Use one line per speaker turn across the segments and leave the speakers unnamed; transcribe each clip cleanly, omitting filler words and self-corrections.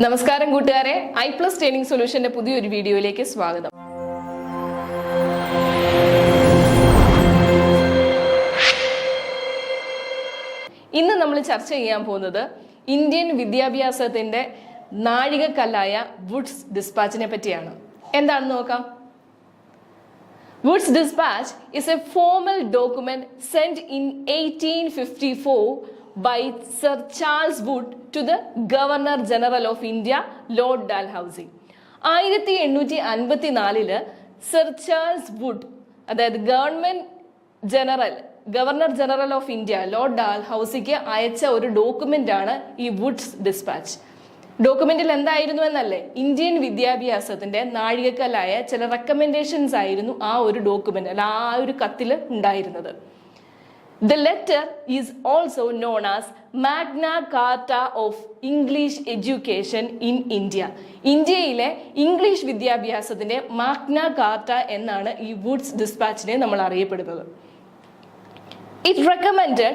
നമസ്കാരം കൂട്ടുകാരെ, iPlus training സൊല്യൂഷന്റെ പുതിയൊരു വീഡിയോയിലേക്ക് സ്വാഗതം. ഇന്ന് നമ്മൾ ചർച്ച ചെയ്യാൻ പോകുന്നത് ഇന്ത്യൻ വിദ്യാഭ്യാസത്തിന്റെ നാഴികക്കല്ലായ വുഡ്സ് ഡിസ്പാച്ചിനെ പറ്റിയാണ്. എന്താണെന്ന് നോക്കാം. Wood's Dispatch is a formal document sent in 1854 by Sir Charles Wood to the Governor General of India, Lord Dalhousie. 1854 sir Charles Wood, അതായത് governor general of India lord ഡാൽഹൌസിക്ക് അയച്ച ഒരു ഡോക്യുമെന്റ് ആണ് ഈ വുഡ്സ് ഡിസ്പാച്ച്. ഡോക്യുമെന്റിൽ എന്തായിരുന്നു എന്നല്ലേ, Indian വിദ്യാഭ്യാസത്തിന്റെ നാഴികക്കല്ലായ ചില റെക്കമെൻഡേഷൻസ് ആയിരുന്നു ആ ഒരു ഡോക്യുമെന്റ് അല്ല ആ ഒരു കത്തിൽ ഉണ്ടായിരുന്നത്. The letter is also known as Magna Carta of English Education in India. ഇന്ത്യയിലെ ഇംഗ്ലീഷ് വിദ്യാഭ്യാസത്തിന്റെ മാഗ്ന കാർട്ട എന്നാണ് ഈ വുഡ്സ് ഡിസ്പാച്ചിനെ നമ്മൾ അറിയപ്പെടുന്നത്. It recommended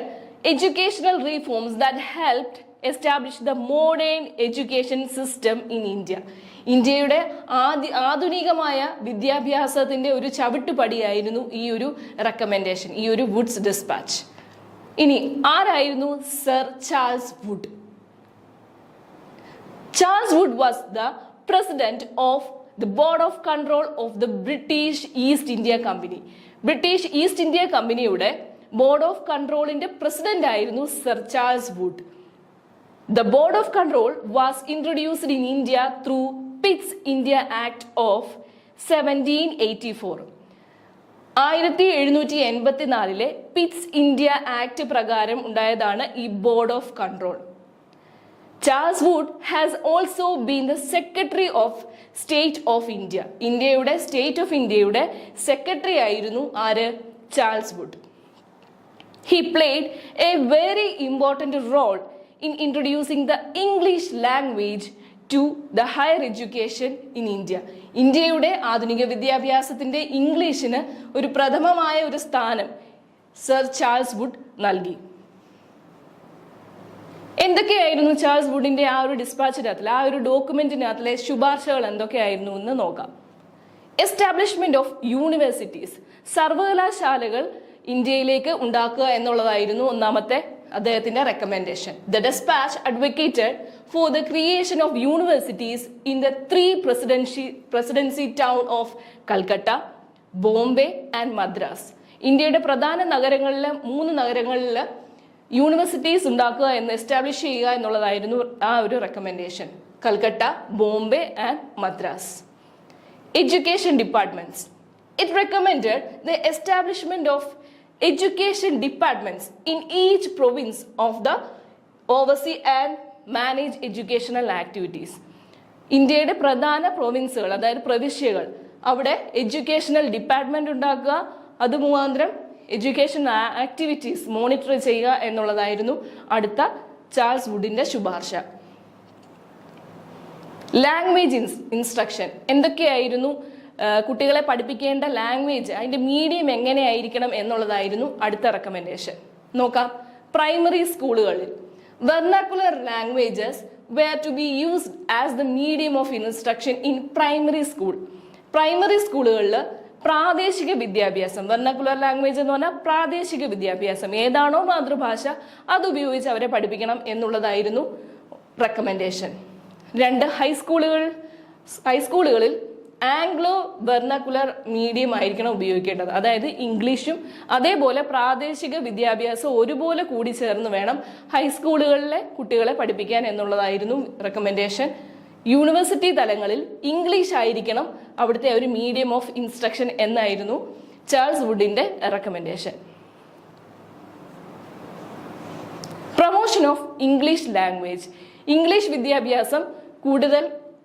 educational reforms that helped establish the modern education system in India. ഇന്ത്യയുടെ ആധുനികമായ വിദ്യാഭ്യാസത്തിന്റെ ഒരു ചവിട്ടുപടിയായിരുന്നു ഈ ഒരു റെക്കമെൻഡേഷൻ, ഈ ഒരു വുഡ്സ് ഡിസ്പാച്ച്. ഇനി ആരായിരുന്നു sir Charles Wood? Charles Wood was the president of the board of control of the British East India company. British East India കമ്പനിയുടെ ബോർഡ് ഓഫ് കൺട്രോളിന്റെ പ്രസിഡന്റ് ആയിരുന്നു sir Charles Wood. The Board of Control was introduced in India through Pitt's India Act of 1784. 1784 Pitt's India act പ്രകാരം ഉണ്ടായതാണ് ഈ board of control. Charles Wood has also been the secretary of state of India. ഇന്ത്യയുടെ state of ഇന്ത്യയുടെ secretary ആയിരുന്നു ആര്? Charles Wood. He played a very important role in introducing the English language to the higher education in India. ഇന്ത്യയുടെ ആധുനിക വിദ്യാഭ്യാസത്തിന്റെ ഇംഗ്ലീഷിന് ഒരു പ്രഥമമായ ഒരു സ്ഥാനം സർ ചാൾസ് വുഡ് നൽകി. എന്തൊക്കെയായിരുന്നു ചാൾസ് വുഡിന്റെ ആ ഒരു ഡിസ്പാച്ചിനകത്തിലെ ആ ഒരു ഡോക്യുമെന്റിനകത്തിലെ ശുപാർശകൾ എന്തൊക്കെയായിരുന്നു എന്ന് നോക്കാം. എസ്റ്റാബ്ലിഷ്മെന്റ് ഓഫ് യൂണിവേഴ്സിറ്റീസ്, സർവകലാശാലകൾ ഇന്ത്യയിലേക്ക് ഉണ്ടാക്കുക എന്നുള്ളതായിരുന്നു ഒന്നാമത്തെ അദ്ദേഹത്തിന്റെ recommendation. The dispatch advocated for the creation of universities in the three presidency town of Calcutta, Bombay and Madras. ഇന്ത്യയുടെ പ്രധാന നഗരങ്ങളിലെ 3 നഗരങ്ങളിൽ യൂണിവേഴ്സിറ്റീസ് ഉണ്ടാക്കുക എന്ന് എസ്റ്റാബ്ലിഷ് ചെയ്യുക എന്നുള്ളതായിരുന്നു ആ ഒരു recommendation. Calcutta, Bombay and Madras. Education departments. It recommended the establishment of education departments in each province of the oversee and manage educational activities. ഇന്ത്യയുടെ പ്രധാന പ്രൊവിൻസുകൾ, അതായത് പ്രവിശ്യകൾ, അവിടെ എഡ്യൂക്കേഷണൽ ഡിപ്പാർട്ട്മെന്റ് ഉണ്ടാക്കുക, അത് മുഖാന്തരം എഡ്യൂക്കേഷൻ ആക്ടിവിറ്റീസ് മോണിറ്റർ ചെയ്യുക എന്നുള്ളതായിരുന്നു അടുത്ത ചാൾസ് വുഡിന്റെ ശുപാർശ. ലാംഗ്വേജ് ഇൻസ്ട്രക്ഷൻ, എന്തൊക്കെയായിരുന്നു കുട്ടികളെ പഠിപ്പിക്കേണ്ട ലാംഗ്വേജ്, അതിന്റെ മീഡിയം എങ്ങനെയായിരിക്കണം എന്നുള്ളതായിരുന്നു അടുത്ത റെക്കമെൻഡേഷൻ. നോക്കാം. പ്രൈമറി സ്കൂളുകളിൽ vernacular languages were to be used as the medium of instruction in primary school. Primary സ്കൂളുകളിൽ പ്രാദേശിക വിദ്യാഭ്യാസം, വെർനാക്കുലർ ലാംഗ്വേജ് എന്ന് പറഞ്ഞാൽ പ്രാദേശിക വിദ്യാഭ്യാസം, ഏതാണോ മാതൃഭാഷ അത് ഉപയോഗിച്ച് അവരെ പഠിപ്പിക്കണം എന്നുള്ളതായിരുന്നു റെക്കമെൻഡേഷൻ. 2 ഹൈസ്കൂളുകളിൽ ആംഗ്ലോ വെർനാക്കുലർ മീഡിയം ആയിരിക്കണം ഉപയോഗിക്കേണ്ടത്, അതായത് ഇംഗ്ലീഷും അതേപോലെ പ്രാദേശിക വിദ്യാഭ്യാസം ഒരുപോലെ കൂടി ചേർന്ന് വേണം ഹൈസ്കൂളുകളിലെ കുട്ടികളെ പഠിപ്പിക്കാൻ എന്നുള്ളതായിരുന്നു റെക്കമെൻഡേഷൻ. യൂണിവേഴ്സിറ്റി തലങ്ങളിൽ ഇംഗ്ലീഷ് ആയിരിക്കണം അവിടുത്തെ ഒരു മീഡിയം ഓഫ് ഇൻസ്ട്രക്ഷൻ എന്നായിരുന്നു ചാൾസ് വുഡിന്റെ recommendation. Promotion of English language, English വിദ്യാഭ്യാസം കൂടുതൽ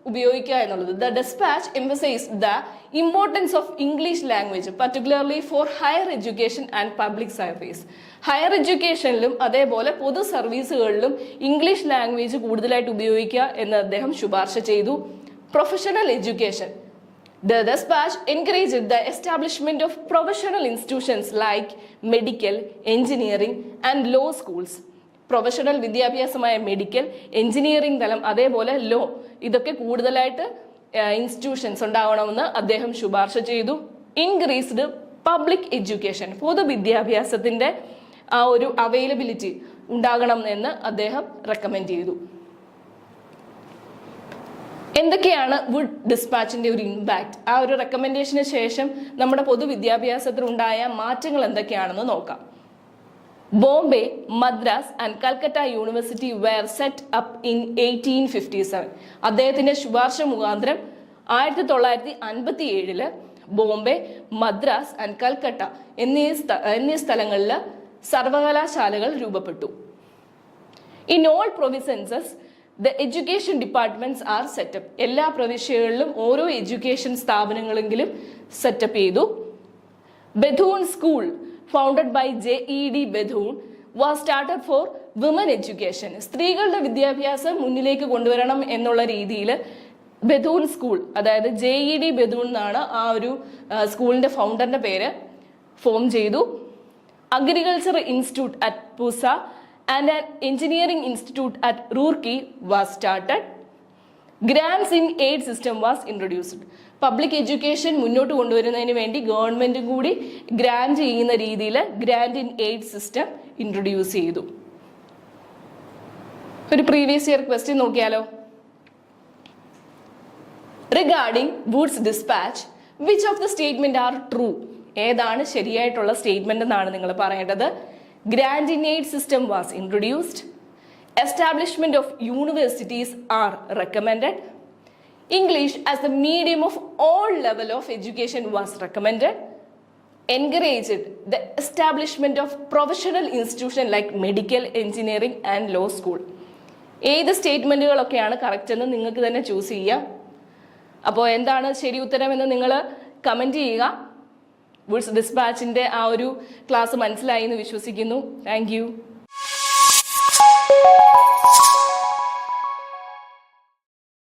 ഉപയോഗിക്കുക എന്നുള്ളത്. The dispatch emphasized the importance of English language particularly for higher education and public service. Higher എഡ്യൂക്കേഷനിലും അതേപോലെ പൊതു സർവീസുകളിലും ഇംഗ്ലീഷ് ലാംഗ്വേജ് കൂടുതലായിട്ട് ഉപയോഗിക്കുക എന്ന് അദ്ദേഹം ശുപാർശ ചെയ്തു. Professional education. The dispatch encouraged the establishment of professional institutions like medical, engineering and law schools. Professional വിദ്യാഭ്യാസമായ മെഡിക്കൽ, എഞ്ചിനീയറിംഗ് തലം, അതേപോലെ ലോ, ഇതൊക്കെ കൂടുതലായിട്ട് ഇൻസ്റ്റിറ്റ്യൂഷൻസ് ഉണ്ടാവണമെന്ന് അദ്ദേഹം ശുപാർശ ചെയ്തു. ഇൻക്രീസ്ഡ് പബ്ലിക് എഡ്യൂക്കേഷൻ, പൊതുവിദ്യാഭ്യാസത്തിന്റെ ആ ഒരു അവൈലബിലിറ്റി ഉണ്ടാകണം എന്ന് അദ്ദേഹം റെക്കമെൻഡ് ചെയ്തു. എന്തൊക്കെയാണ് വുഡ് ഡിസ്പാച്ചിന്റെ ഒരു ഇമ്പാക്ട്? ആ ഒരു റെക്കമെൻഡേഷന് ശേഷം നമ്മുടെ പൊതുവിദ്യാഭ്യാസത്തിൽ ഉണ്ടായ മാറ്റങ്ങൾ എന്തൊക്കെയാണെന്ന് നോക്കാം. Bombay, Madras and Calcutta university were set up in 1857. അദ്ദേഹത്തിന്റെ ശുപാർശ മുഖാന്തരം 1957 ബോംബെ, മദ്രാസ് ആൻഡ് കൽക്കട്ട എന്നീ സ്ഥലങ്ങളിൽ സർവകലാശാലകൾ രൂപപ്പെട്ടു. In all provinces the education departments are set up. എല്ലാ പ്രവിശ്യകളിലും ഓരോ എഡ്യൂക്കേഷൻ സ്ഥാപനങ്ങളെങ്കിലും സെറ്റപ്പ് ചെയ്തു. Bethune school founded by JED Bethune was started for women education. സ്ത്രീകളുടെ വിദ്യാഭ്യാസം മുന്നിലേക്ക് കൊണ്ടുവരണം എന്നുള്ള രീതിയിൽ ബഥൂൺ സ്കൂൾ, അതായത് JED ബഥൂൺ എന്നാണ് ആ ഒരു സ്കൂളിന്റെ ഫൗണ്ടറിന്റെ പേര്, ഫോം ചെയ്തു. Agriculture institute at Pusa and an engineering institute at Roorkee was started. Grants in aid system was introduced. Public education മുന്നോട്ട് കൊണ്ടുവരുന്നതിന് വേണ്ടി ഗവൺമെന്റ് കൂടി ഗ്രാന്റ് ചെയ്യുന്ന രീതിയിൽ grant in aid system introduce ചെയ്തു. ഒരു പ്രീവിയസ് ഇയർ ക്വസ്റ്റ്യൻ നോക്കിയാലോ. Regarding Wood's dispatch, which of the statement are true? ഏതാണ് ശരിയായിട്ടുള്ള സ്റ്റേറ്റ്മെന്റ് എന്നാണ് നിങ്ങൾ പറയേണ്ടത്. Grant in aid system was introduced. Establishment of universities are recommended. English as the medium of all level of education was recommended. Encouraged the establishment of professional institutions like medical, engineering and law school. ഏത് സ്റ്റേറ്റ്മെന്റുകളൊക്കെയാണ് correct എന്ന് നിങ്ങൾക്ക് തന്നെ choose ചെയ്യാം. അപ്പോൾ എന്താണ് ശരി ഉത്തരം എന്ന് നിങ്ങൾ കമന്റ് ചെയ്യുക. വുഡ്സ് ഡിസ്പാച്ചിന്റെ ആ ഒരു ക്ലാസ് മനസ്സിലായി എന്ന് വിശ്വസിക്കുന്നു. Thank you.